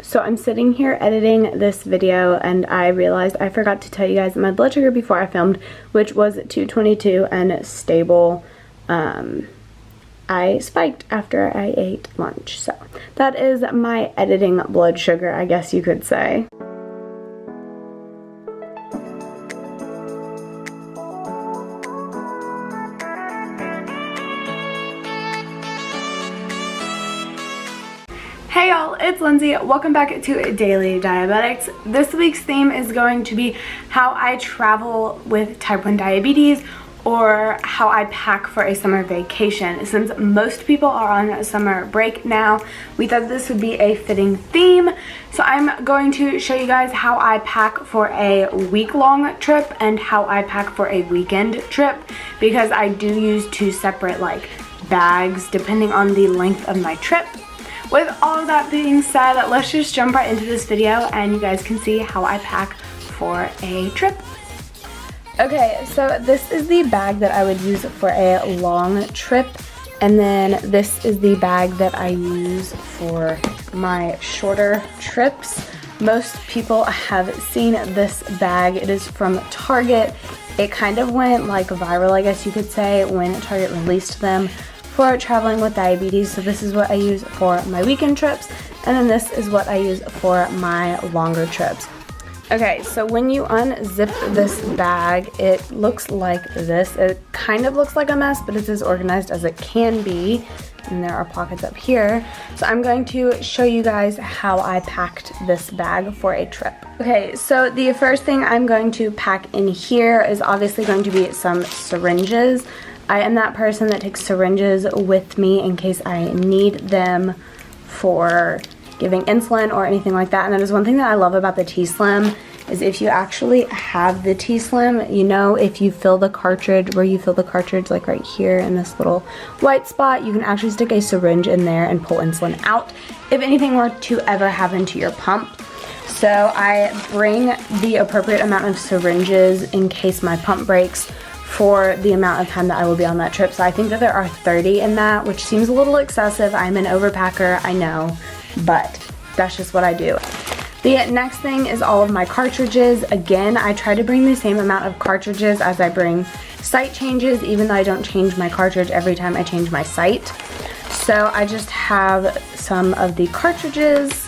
So I'm sitting here editing this video and I realized I forgot to tell you guys my blood sugar before I filmed, which was 222 and stable. I spiked after I ate lunch. So that is my editing blood sugar, I guess you could say. Hey y'all, it's Lindsay. Welcome back to Daily Diabetics. This week's theme is going to be how I travel with type 1 diabetes, or how I pack for a summer vacation. Since most people are on summer break now, we thought this would be a fitting theme. So I'm going to show you guys how I pack for a week-long trip and how I pack for a weekend trip, because I do use two separate bags depending on the length of my trip. With all of that being said, let's just jump right into this video and you guys can see how I pack for a trip. Okay, so this is the bag that I would use for a long trip, and then this is the bag that I use for my shorter trips. Most people have seen this bag. It is from Target. It kind of went viral, I guess you could say, when Target released them for traveling with diabetes. So this is what I use for my weekend trips, and then this is what I use for my longer trips. Okay, so when you unzip this bag, it looks like this. It kind of looks like a mess, but it's as organized as it can be, and there are pockets up here. So I'm going to show you guys how I packed this bag for a trip. Okay, so the first thing I'm going to pack in here is obviously going to be some syringes. I am that person that takes syringes with me in case I need them for giving insulin or anything like that. And that is one thing that I love about the T-Slim, is if you actually have the T-Slim, you know, if you fill the cartridge, where you fill the cartridge right here in this little white spot, you can actually stick a syringe in there and pull insulin out if anything were to ever happen to your pump. So I bring the appropriate amount of syringes in case my pump breaks for the amount of time that I will be on that trip. So I think that there are 30 in that, which seems a little excessive. I'm an overpacker, I know, but that's just what I do. The next thing is all of my cartridges. Again, I try to bring the same amount of cartridges as I bring site changes, even though I don't change my cartridge every time I change my site. So I just have some of the cartridges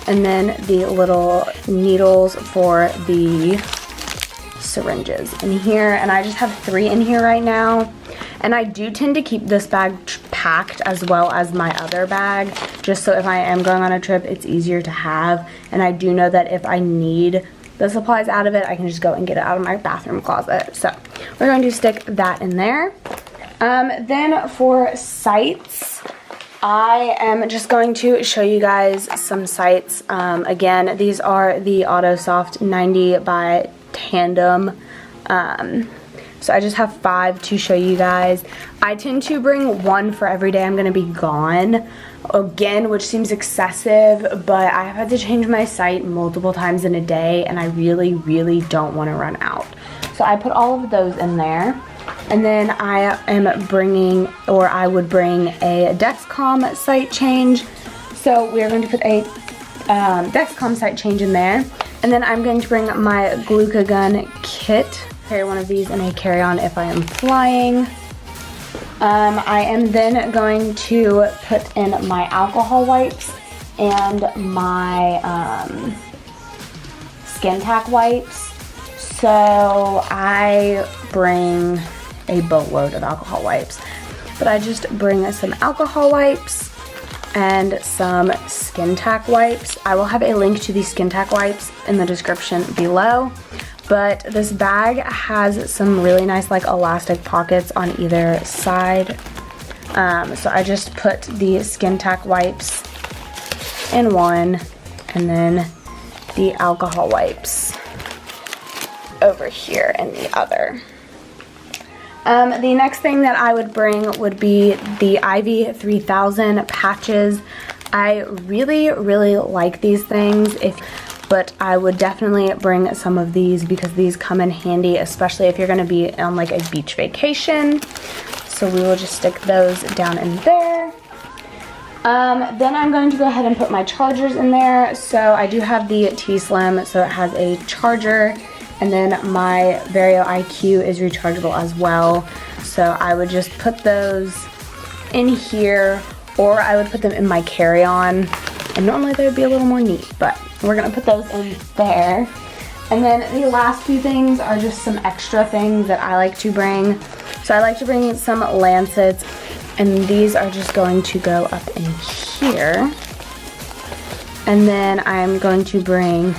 and then the little needles for the syringes in here, and I just have 3 in here right now. And I do tend to keep this bag packed as well as my other bag, just so if I am going on a trip, it's easier to have. And I do know that if I need the supplies out of it, I can just go and get it out of my bathroom closet. So we're going to stick that in there. Then for sites, I am just going to show you guys some sites. Again, these are the AutoSoft 90 by Tandem. So I just have 5 to show you guys. I tend to bring 1 for every day I'm going to be gone. Again, which seems excessive, but I have had to change my site multiple times in a day, and I really, really don't want to run out. So I put all of those in there. And then I am bringing, or I would bring a Dexcom site change. So we are going to put a Dexcom site change in there. And then I'm going to bring my glucagon kit. Carry one of these in a carry-on if I am flying. I am then going to put in my alcohol wipes and my skin tack wipes. So I bring a boatload of alcohol wipes, but I just bring some alcohol wipes and some skin tack wipes. I will have a link to the skin tack wipes in the description below. But this bag has some really nice elastic pockets on either side. So I just put the skin tack wipes in one, and then the alcohol wipes over here in the other. The next thing that I would bring would be the IV 3000 patches. I really, really like these things. But I would definitely bring some of these because these come in handy, especially if you're going to be on a beach vacation. So we will just stick those down in there. Then I'm going to go ahead and put my chargers in there. So I do have the T-Slim, so it has a charger, and then my Vario IQ is rechargeable as well. So I would just put those in here, or I would put them in my carry-on. And normally they would be a little more neat, but we're gonna put those in there. And then the last few things are just some extra things that I like to bring. So I like to bring some lancets, and these are just going to go up in here. And then I'm going to bring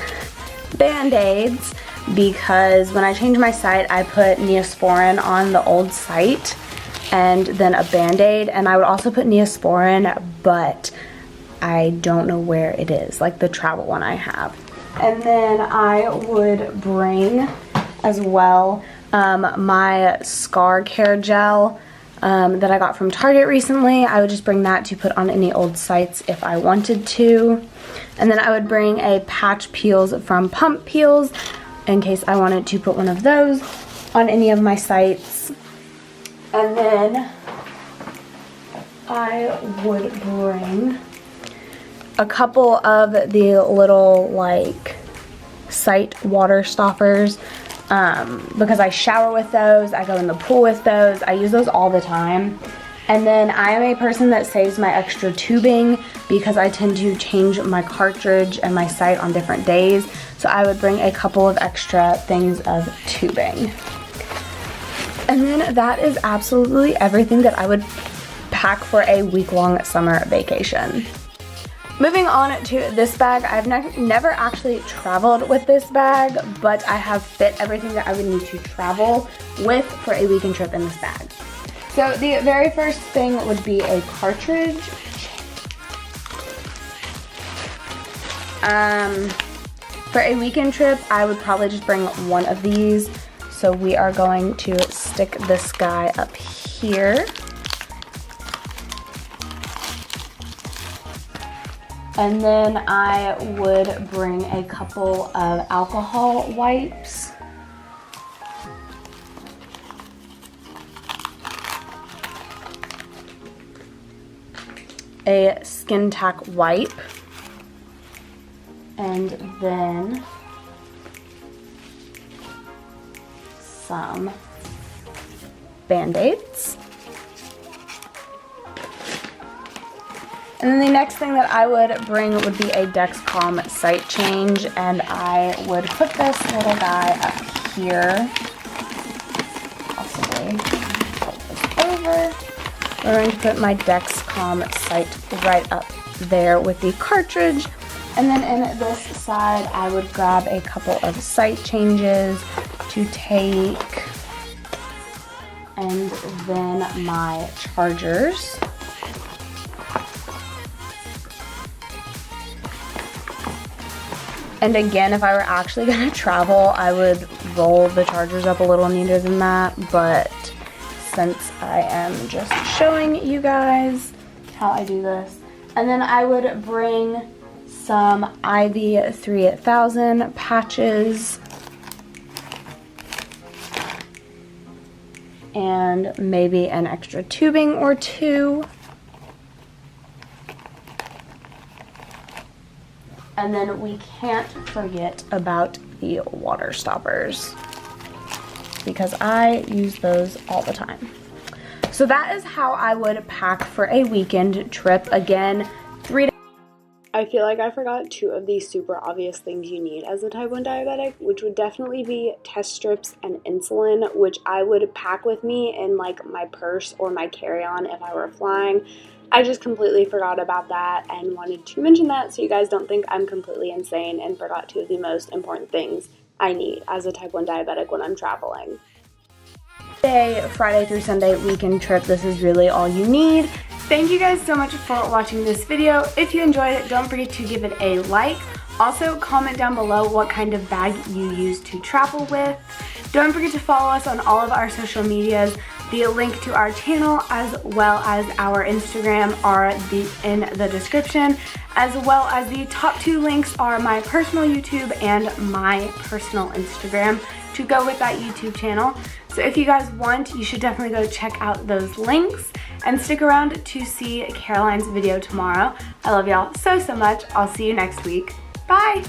Band-Aids, because when I changed my site, I put Neosporin on the old site and then a Band-Aid, and I would also put Neosporin, but I don't know where it is, like the travel one I have. And then I would bring as well my scar care gel that I got from Target recently. I would just bring that to put on any old sites if I wanted to. And then I would bring a patch peels from Pump Peels in case I wanted to put one of those on any of my sites. And then I would bring a couple of the little like site water stoppers because I shower with those, I go in the pool with those, I use those all the time. And then I am a person that saves my extra tubing because I tend to change my cartridge and my site on different days. So I would bring a couple of extra things of tubing. And then that is absolutely everything that I would pack for a week-long summer vacation. Moving on to this bag, I've never actually traveled with this bag, but I have fit everything that I would need to travel with for a weekend trip in this bag. So the very first thing would be a cartridge. For a weekend trip, I would probably just bring one of these. So we are going to stick this guy up here. And then I would bring a couple of alcohol wipes. A skin tack wipe, and then some Band-Aids. And then the next thing that I would bring would be a Dexcom site change, and I would put this little guy up here, possibly flip this over. We're going to put my Dexcom site right up there with the cartridge. And then in this side, I would grab a couple of site changes to take. And then my chargers. And again, if I were actually going to travel, I would roll the chargers up a little neater than that, but since I am just showing you guys how I do this. And then I would bring some IV 3000 patches and maybe an extra tubing or two. And then we can't forget about the water stoppers, because I use those all the time. So that is how I would pack for a weekend trip. Again, 3 days. I feel like I forgot 2 of these super obvious things you need as a type 1 diabetic, which would definitely be test strips and insulin, which I would pack with me in like my purse or my carry-on if I were flying. I just completely forgot about that and wanted to mention that so you guys don't think I'm completely insane and forgot 2 of the most important things I need as a type 1 diabetic when I'm traveling. Friday through Sunday weekend trip, this is really all you need. Thank you guys so much for watching this video. If you enjoyed it, don't forget to give it a like. Also, comment down below what kind of bag you use to travel with. Don't forget to follow us on all of our social medias. The link to our channel as well as our Instagram are in the description. as well as the top 2 links are my personal YouTube and my personal Instagram to go with that YouTube channel. So if you guys want, you should definitely go check out those links and stick around to see Caroline's video tomorrow. I love y'all so much. I'll see you next week. Bye!